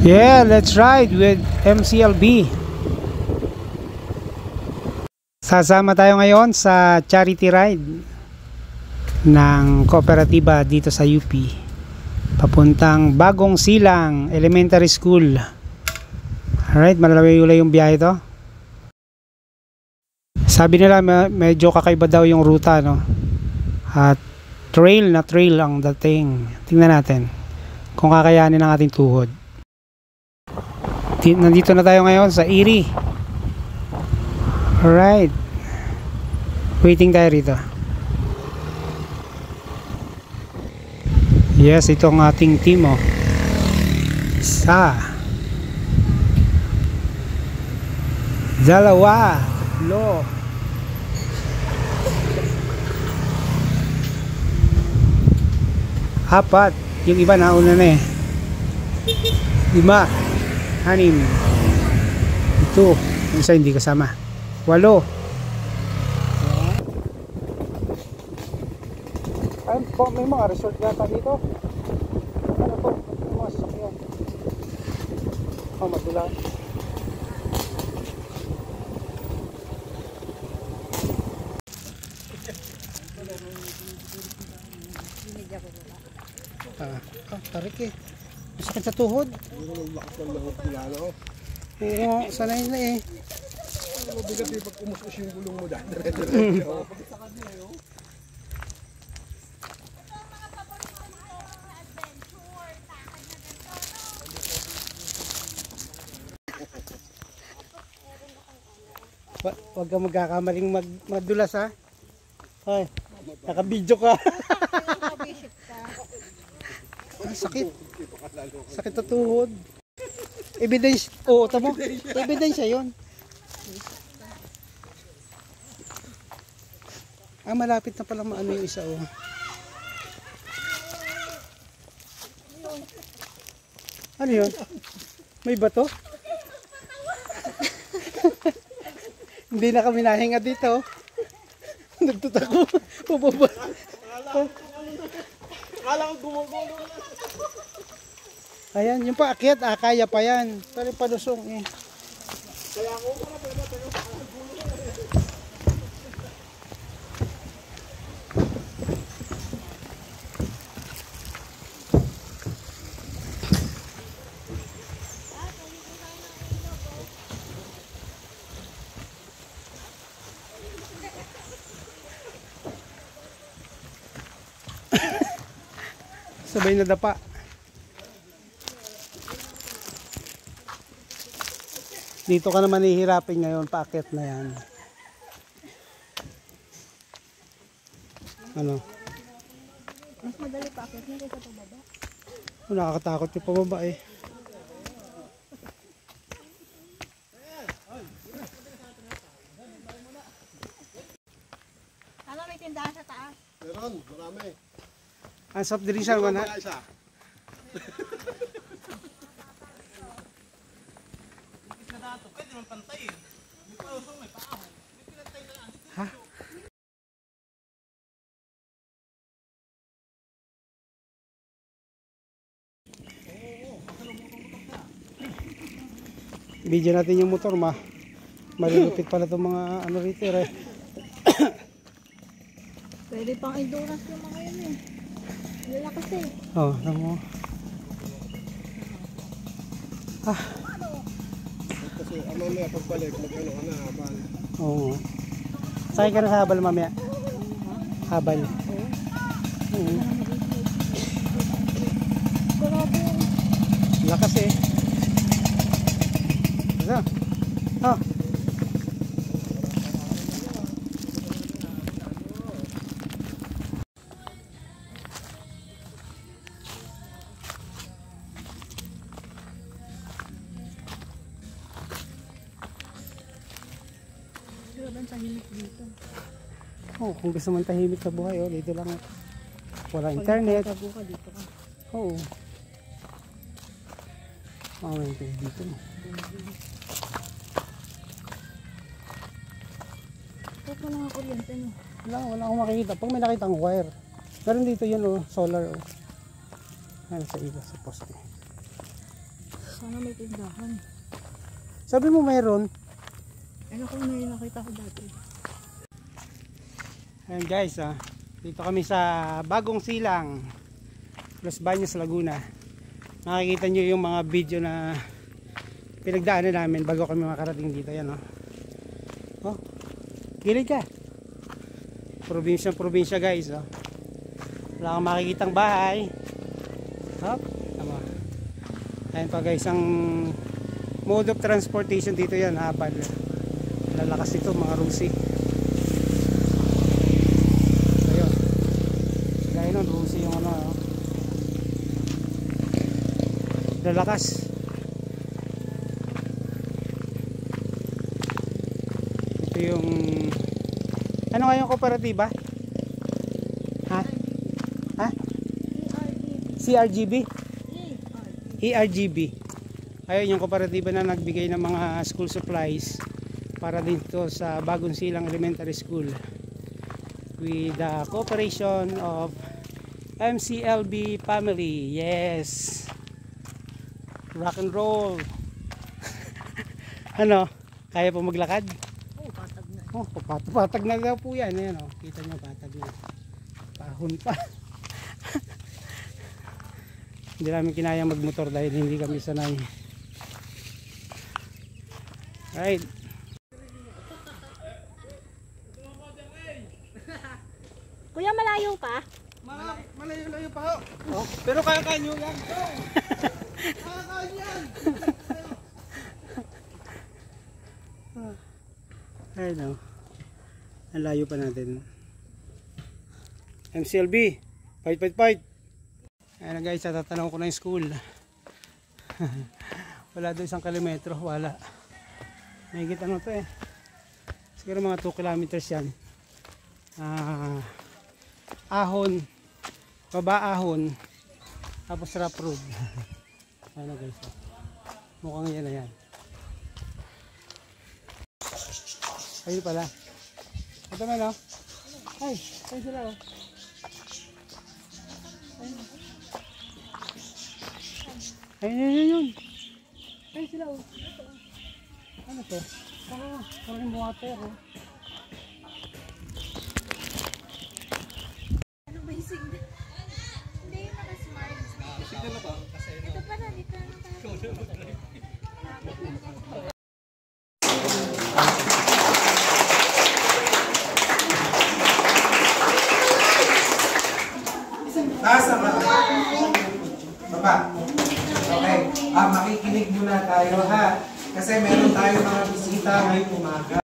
Yeah, let's ride with MCLB. Sasama tayo ngayon sa charity ride ng kooperatiba dito sa UP. Papuntang Bagong Silang Elementary School. Alright, malalaway-ulay yung biyahe to. Sabi nila medyo kakaiba daw yung ruta, no? At trail na trail ang dating. Tingnan natin kung kakayanin ng ating tuhod. Nandito na tayo ngayon sa Erie. Alright, waiting tayo rito. Yes, ito ang ating team, oh. Isa, dalawa, tatlo, apat. Yung iba nauna na eh. 5, 6, ito yung isa hindi kasama, 8. Ay, may mga resort yata dito. Ano to? May mga sasakyan. Oh, madulas. Tarik eh. Masakit sa tuhod. Oo, sanay na eh. Mabigat eh pag umustos yung gulong mo dahil. Huwag kang magkakamaling madulas, ha. Ay, nakabidyo ka. Sakit. Sakit sa tuhod. Evidence. Oo, tamo. Evidence yun. Malapit na pala maano yung isa, oh. Ano yun? May bato? Hindi na kami nahinga dito. Nagtutako. Pababa. Akala ko gumagulong na. Ayan, yung paakyat, kaya pa yan. Pero palusong eh. Kaya ako pala pwede tayo sa sabay na dapa. Dito ka naman ihirapin ngayon, paakyat na yan. Ano? Mas madali paakyat na kaysa pababa. Nakakatakot yung pababa eh. Ano, may tindahan sa taas? meron, marami. Ang soft drink siya, man, ha? Ha? Video natin yung motor, malulupit pala itong mga ano rito eh. Pwede pang endurance yung mga yun eh. Wala kasi. Oh, alam mo. Kasi mamaya pagbalik, mag-ano ka na, habal. Oo. Sakay ka na sa habal mamaya. Habal. Grabe yun. Lakas eh. Ano? Oh. Grabe tahimik dito. Oh, kung gusto mong tahimik sa buhay, oh, dito lang. Wala internet. Pag ka dito ka. Oo. May internet dito. Huwag mo lang kuryente no. Wala akong makikita. Pag may nakita ang wire. Meron dito yun, oh, solar, oh. Ayan sa iba, sa poste. Sana may tindahan. Sabi mo mayroon. Ano kung may nakita ko dati? Ayan guys, dito kami sa Bagong Silang, Los Baños, Laguna. Makikita nyo yung mga video na pinagdaanan namin bago kami makarating dito. Yan, oh, gilid ka. Probinsya guys, wala kang makikitang bahay. Hop, tama. Ayan pa guys, ang mode of transportation dito yan, habal. Lalakas ito mga Rusi. Ayun, gaya nun, Rusi yung lalakas. Ito yung ano nga yung kooperatiba? Ha? Ha? CRGB? ERGB. Ayun yung kooperatiba na nagbigay ng mga school supplies para dito sa Bagong Silang Elementary School with the cooperation of MCLB family. Yes, rock and roll. Ano, kaya po maglakad? Oh, patag na. Oh, patag na daw po yan. Ayan, kita nyo, patag na. Pahon pa. Hindi namin kinayang magmotor dahil hindi kami sanay. Right. Kuya, malayo pa? Malayo-layo pa ho. Oh, pero kaya-kaya nyo yan. Kaya-kaya yan. Ayun, ang layo pa natin. MCLB, fight. Ayun guys, tatanong ko na yung school. Wala doon 1 kilometro, wala. Mahigit ano to siguro mga 2 kilometers yan. Ahon, baba ahon, tapos rough road. Ayun guys, mukhang yan na yan. Ayun pala. Ito man Ay sila Ayun. Ay sila Ano to? Parang buwate ako. Ano ba yung signal? Hindi yung naka-smart. Signal na ba? Kasi Ito pala, dito na tayo. Taas ang mata. Baba. Okay. Makikinig muna tayo ha. Kasi meron tayo mga bisita ngayong umaga.